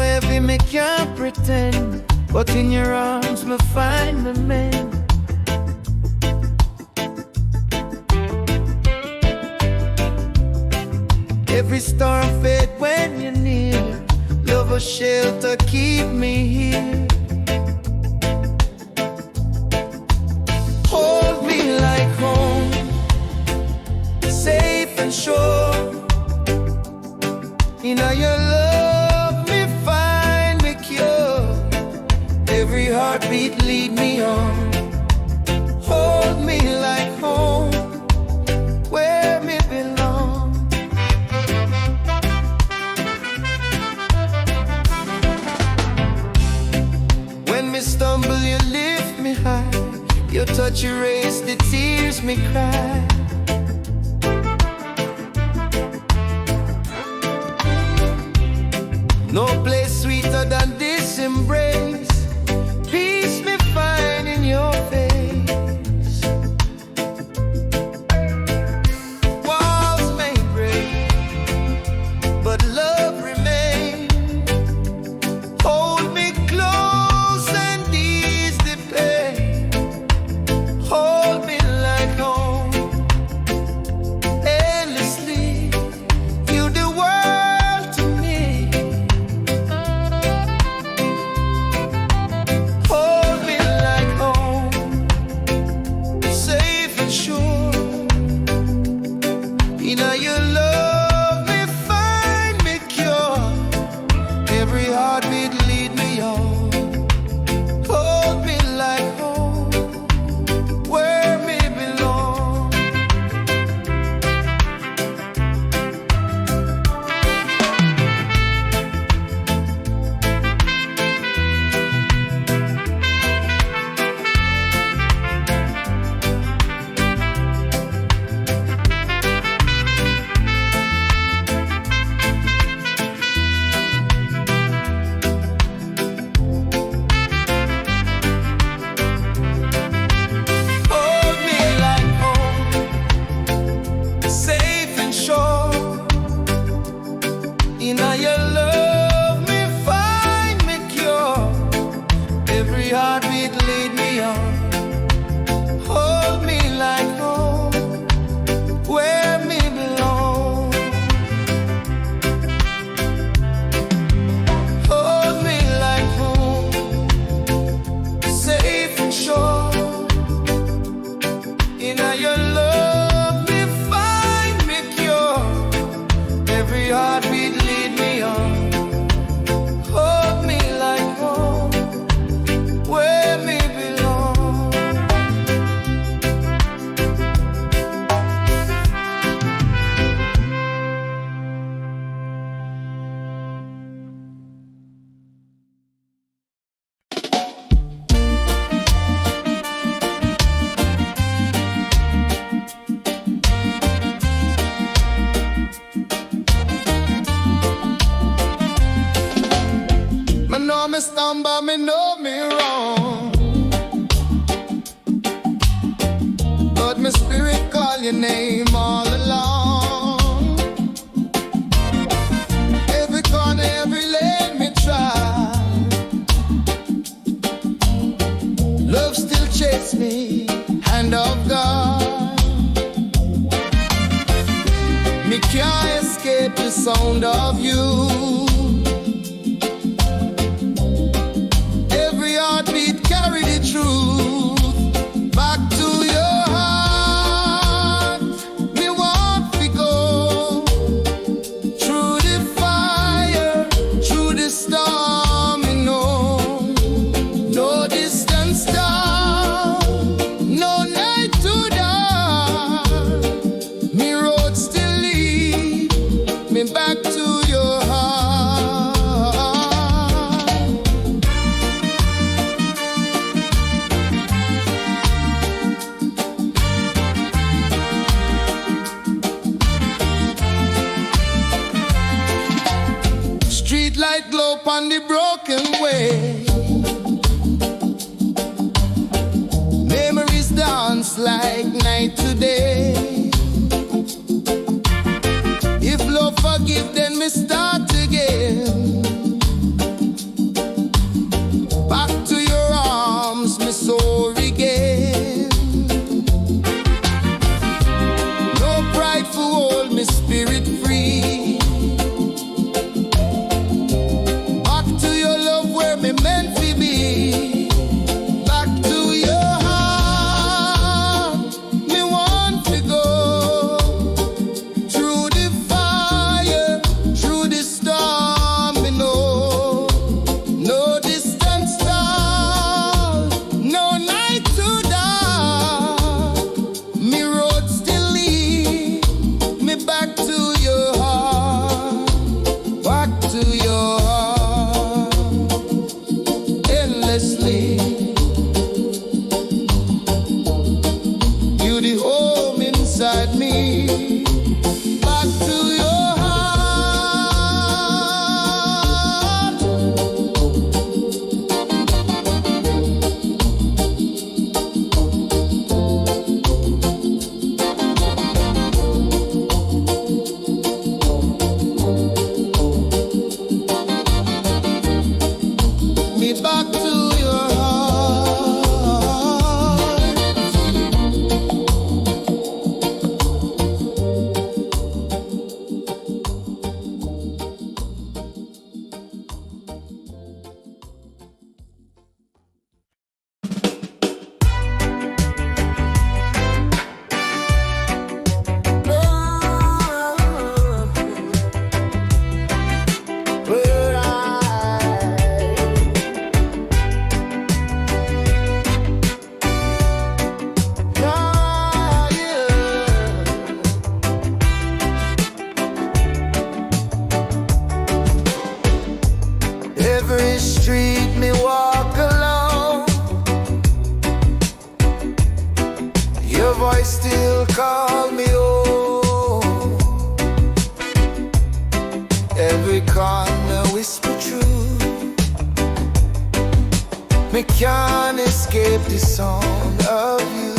heavy me can't pretend, but in your arms me find me mend. Every storm fade when you're near, love a shelter keep me here. Hold me like home, safe and sure. In your love me find me cure. Every heartbeat lead me on. Hold me like home, where me belong. When me stumble you lift me high, your touch erase the tears me cry. No place sweeter than this embrace. Peace me find in your face. Walls may break, but love remains. Hold me close and ease the pain. Hold me like home, endlessly. You the world to me. Hold me like home, safe and sure. In your love me find me cure. Every heartbeat lead me on. Hold me like home, where me belong. Hold me like home, safe and sure. In your love me find me cure. Every heartbeat lead me on. Hold me like home, where me belong. Hold me like home, safe and sure. In your love me find me cure. Every heartbeat lead me on. Hold me like home, where me belong. Me know me stumble, me know me wrong, but my spirit call your name all along. Every corner, every lane me try, love still chase me, hand of God. Me can't escape the sound of you. Every heartbeat carry the truth back to your heart. Me want to go through the fire, through the storm. Me know no distance down, no night too dark. Me road still lead me back to your heart. Street light glow upon Every street me walk alone, your voice still call me home. Every corner whisper truth, me can't escape the sound of you.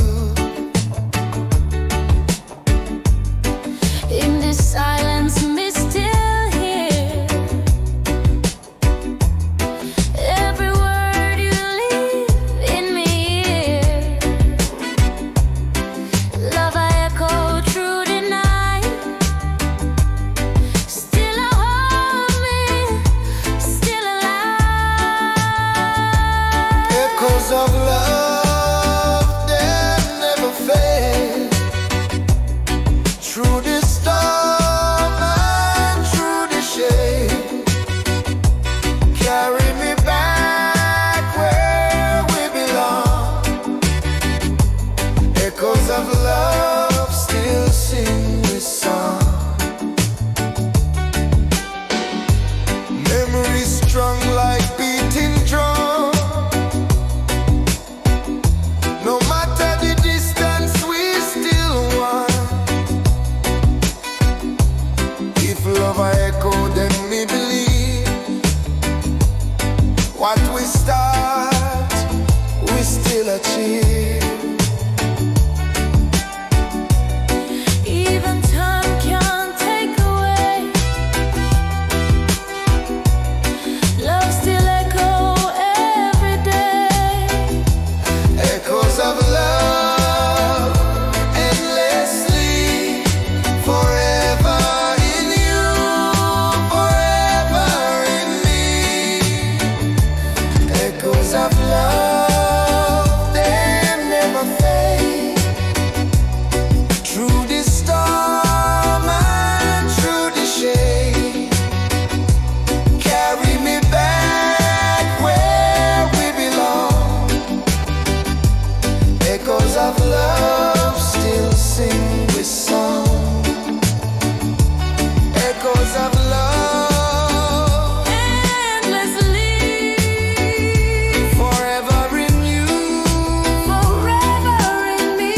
In this silence, me still hear every word you leave in me ear. Love I echo through the night, still I hold me, still alive. Echoes of love, they never fade. Through the storm and through the shade, carry me back where we belong. Echoes of love still sing this song. Memories strung like beating drum. No matter the distance, we still one. If love I echo, then me believe what we start, we still achieve. Even time can't take away. Love still echo every day. Echoes of love, endlessly, forever in you, forever in me. Echoes of love, they never fade. Through the storm and through the shade, carry me back where we belong. Echoes of love still sing this song. Echoes of love, Endlessly, forever in you. forever in me.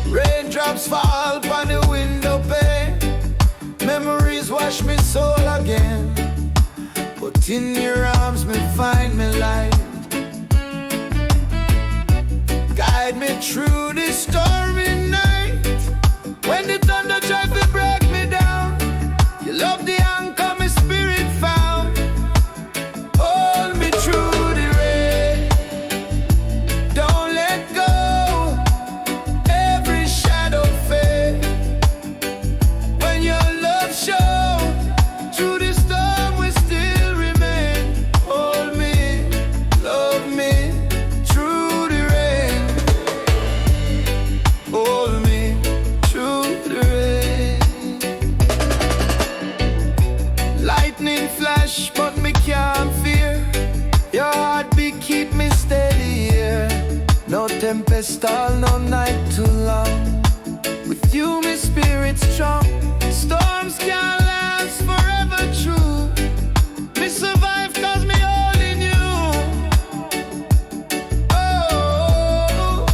Raindrops fall upon the window pane, memories wash me soul again. But in your arms me find me light. Guide me through this stormy night. When the thunder tries to break me down, you love the anchor my spirit found. Hold me through the rain, don't let go. Every shadow fade when your love shows. Through the storm we still remain. Hold me, love me through the rain. Hold me through the rain. Lightning flash, but me can't fear. Your heartbeat keep me steady here. No tempest all, no night too long. With you, my spirit strong. Storms can't last forever true. Me survive cause me all in you. Oh,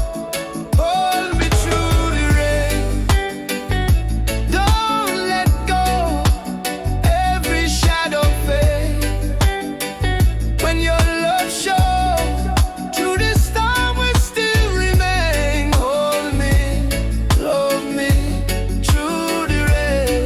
hold me through the rain. Don't let go. Every shadow fade when your love shows. Through the storm we still remain. Hold me, love me through the rain.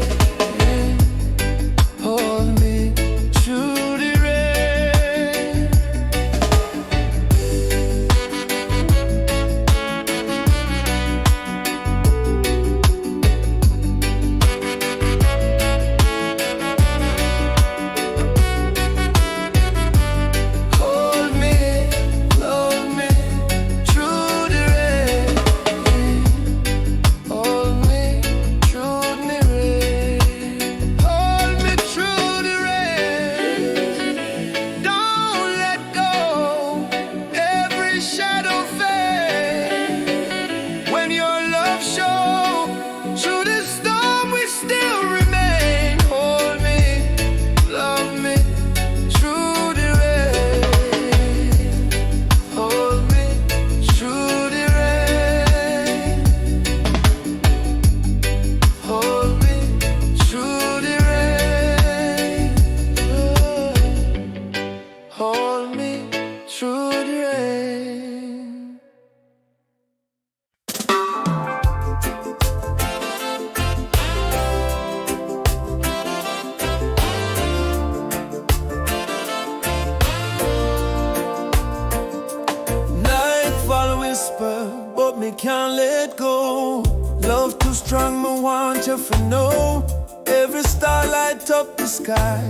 me can't let go. Love too strong, me want you to know. Every star light up the sky,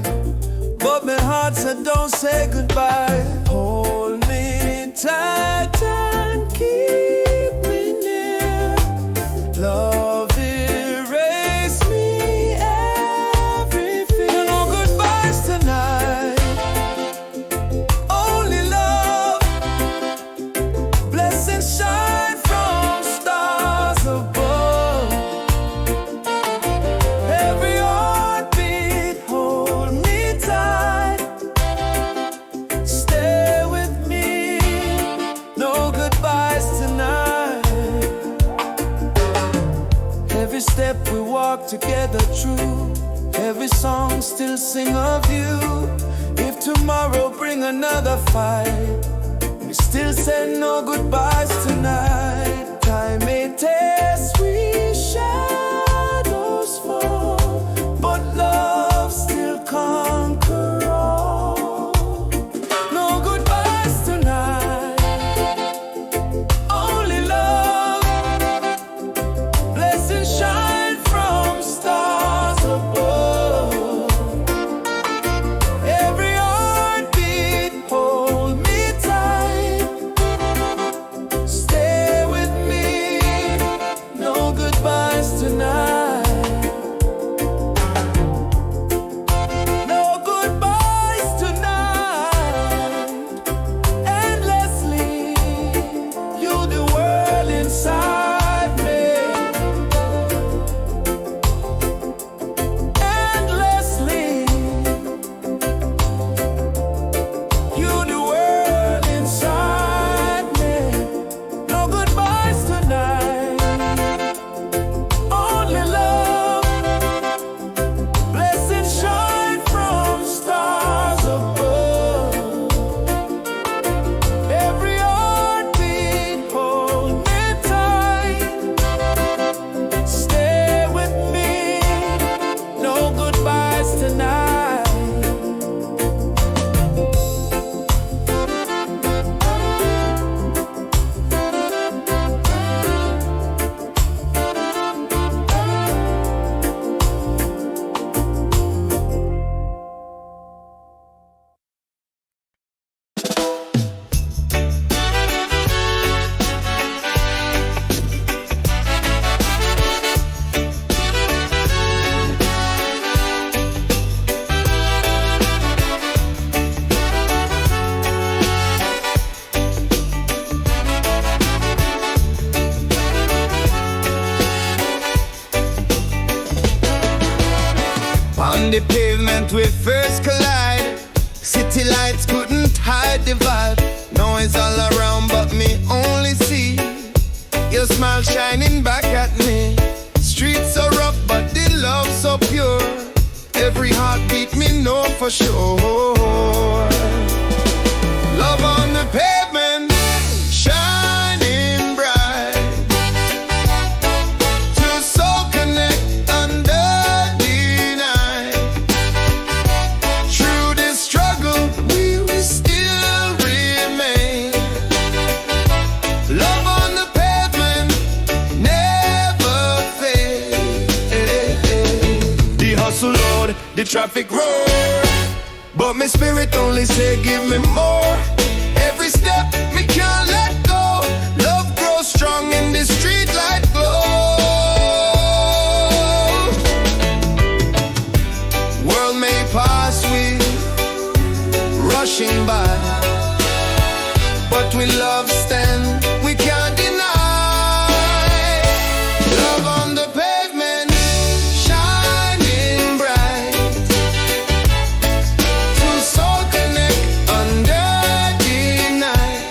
but my heart said don't say goodbye. Hold me tight and keep me near. Love erase me every fear. No goodbyes tonight, only love. Blessings shine from stars above. Every heartbeat, hold me tight. Stay with me, no goodbyes tonight. Every step we walk together true. Every song still sing of you. If tomorrow bring another fight, we still say no goodbyes tonight. Time may test, we shadows fall, but love still conquer all. No goodbyes tonight, only love. Blessings shine from stars above. Every heartbeat, hold me tight. Stay with me, no goodbyes tonight. No goodbyes tonight. Endlessly, you the world inside me. Endlessly, you the world inside me. No goodbyes tonight, only love. Blessings shine from stars above. Every heartbeat, hold me tight. Stay with me, no goodbyes tonight. On the pavement we first collide. City lights couldn't hide the vibe. Noise all around but me only see your smile shining back at me. Streets so rough but the love so pure. Every heartbeat me know for sure. Love on the pavement, shining bright. Two soul connect under the night. Through this struggle, we will still remain. Love on the pavement, never fade. The hustle loud, the traffic roar, but my spirit only say give me more. Every step me can't let go. Love grows strong in the street light glow. World may pass we rushing by, but we love stand, we can't deny. Love on the pavement, shining bright. Two soul connect under the night.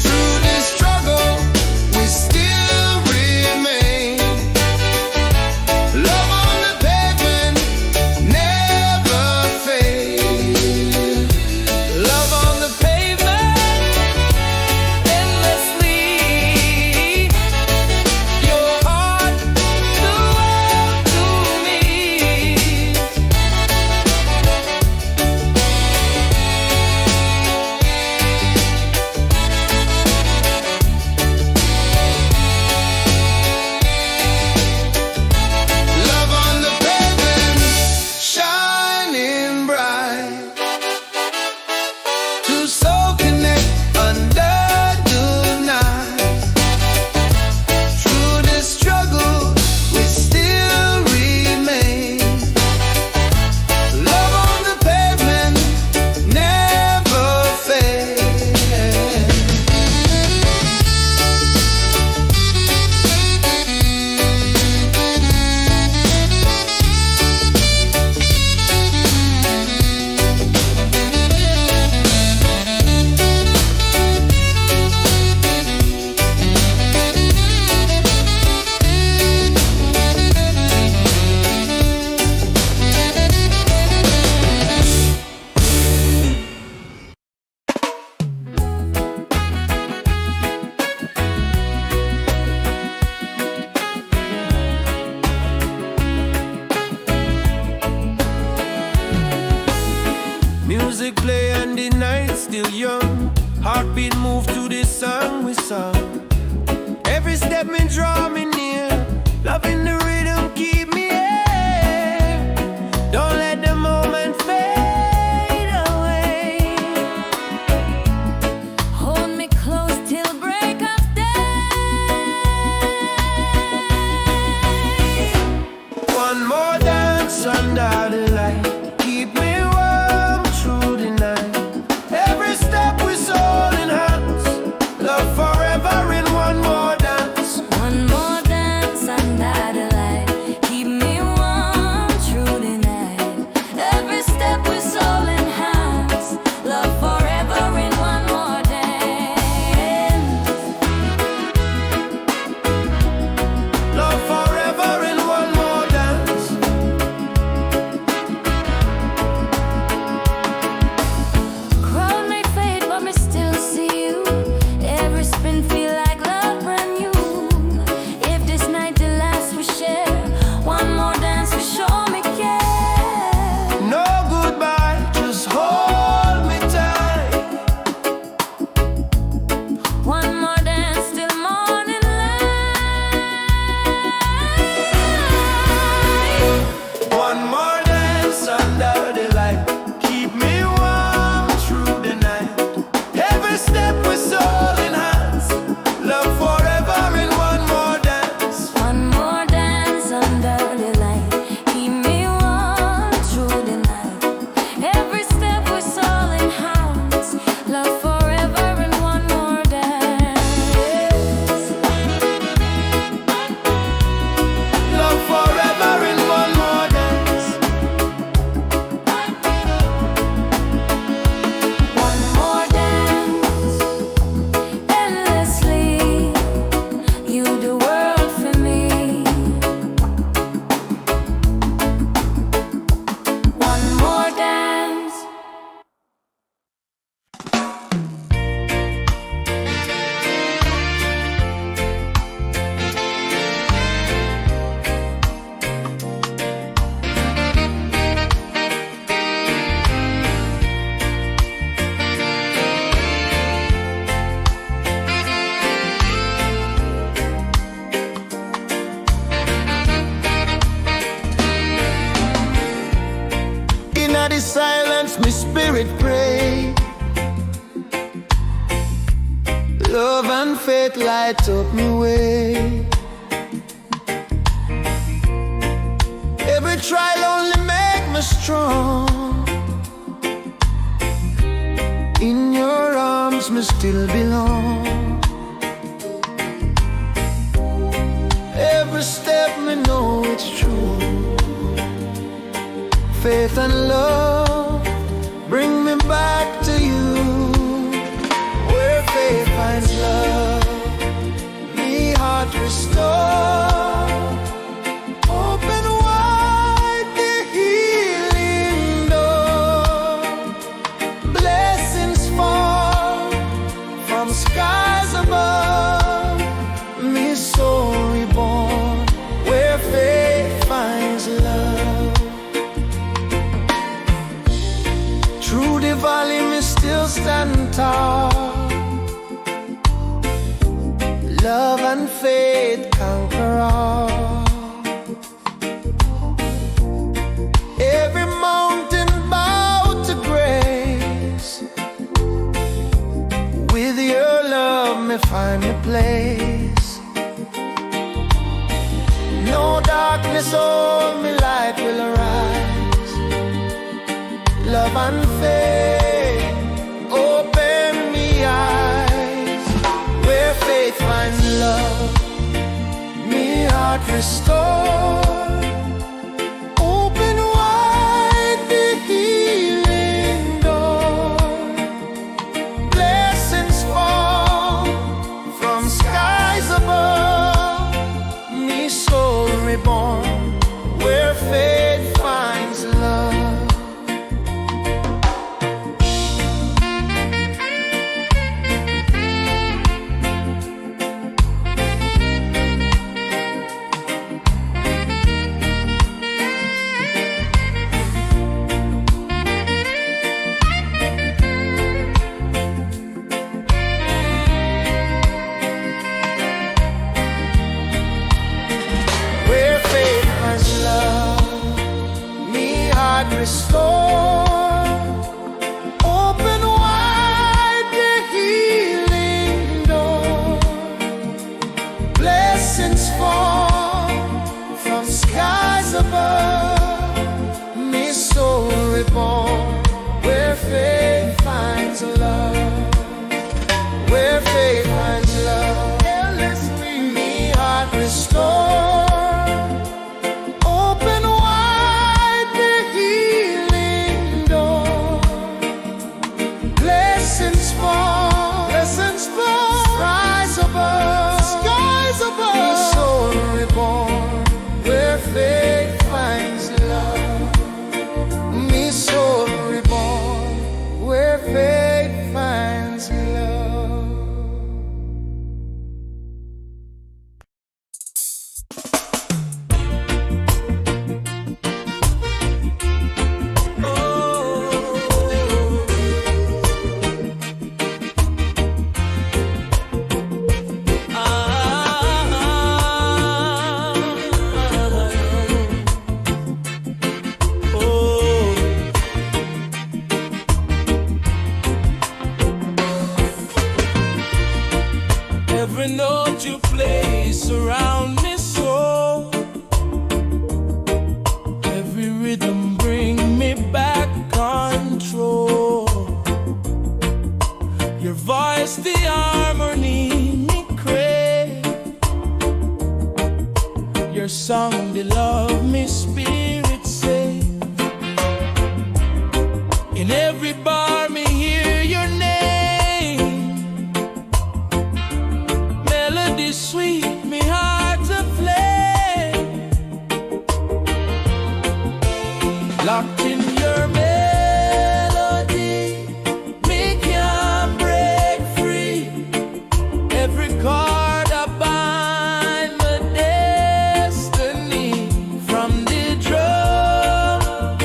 Through this struggle, we still remain. Love on the pavement, never fade. Love on the pavement, Music play and the night still young. Heartbeat move to this song we sung. Every step me draw me near. Loving the rhythm keep me here. Don't let the moment fade away. Hold me close till break of day. One more dance under the light. Keep me warm through the night. Every step we soul in hands. Love forever in one more dance. One more dance under the light. Keep me warm through the night. Every step we soul in hands. Love forever in one more dance. Love forever in one more dance. Crowd may fade, but me still see you. Every spin feel like love brand new. If this night the last we share, one more dance to show me care. No goodbye, just hold me tight. One more dance till morning light. One more dance under the light. Keep me warm through the night. Every step we soul in hands. Love forever in one more dance. One more dance under the light. Keep me warm through the night. Every step we soul in hands. Love forever in one more dance. Love forever in one more dance. One more dance, endlessly. You the world for me. One more dance. In the silence, my spirit pray. Love and faith light up my way. Every trial only make me strong. In your arms, me still belong. Every step, me know it's true. Faith and love bring me back to you. Where faith finds love, me heart restore. Open wide the healing door. Blessings fall from skies above. Me soul reborn, where faith finds love. Through the valley, me still stand tall. Love and faith conquer all. Every mountain bow to grace. With your love, me find a place. No darkness, all me light will arise. Love and faith, open me eyes. Where faith finds love, me heart restore. Open wide the healing door. Blessings fall from skies above. Me soul reborn, where faith finds love. In every bar me hear your name. Melody sweet, me heart to play. Locked in your melody, me can't break free. Every chord I bind my destiny. From the drum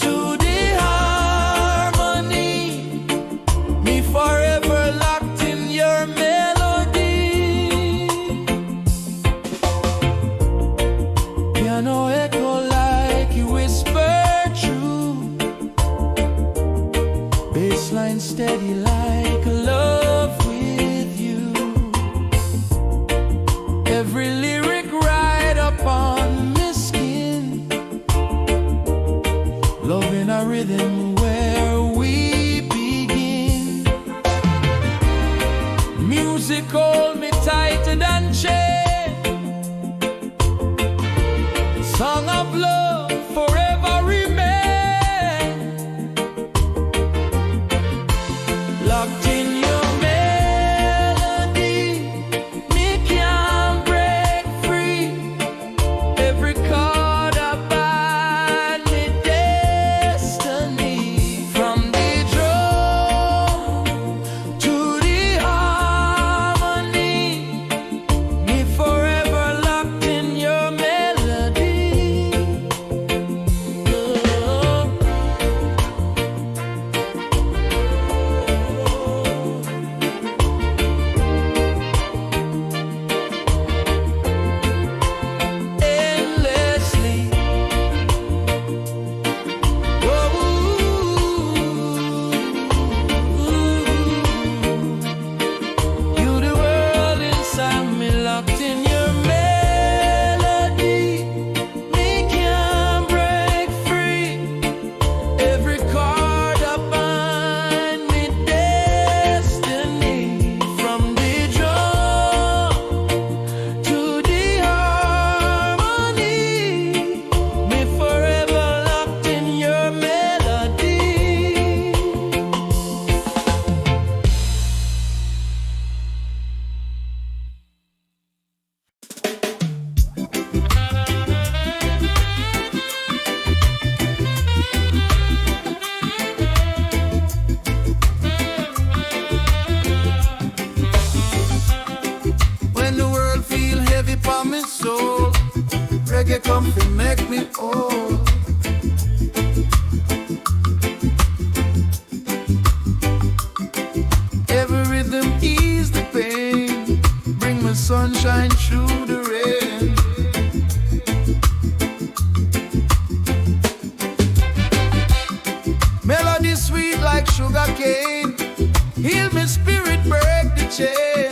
to the harmony, me forever locked in your melody. Piano echo like you whisper true. Bassline steady like love with you. Every lyric right up on my skin. Love in a rhythm where we begin. Music hold me tighter than chain. Song of love forever remain. Locked in your melody, me can't break free. Every chord I bind me destiny. From the drum to the harmony, me forever locked in your melody. Endlessly. You the world inside me, locked in your melody. Me can't break free. Every chord I bind me destiny. From the drum to the harmony, me forever locked in your melody. When the world feel heavy upon my soul, reggae come to make me whole. Every rhythm ease the pain, bring me sunshine through the rain. Melody sweet like sugar cane, heal me spirit, break the chain.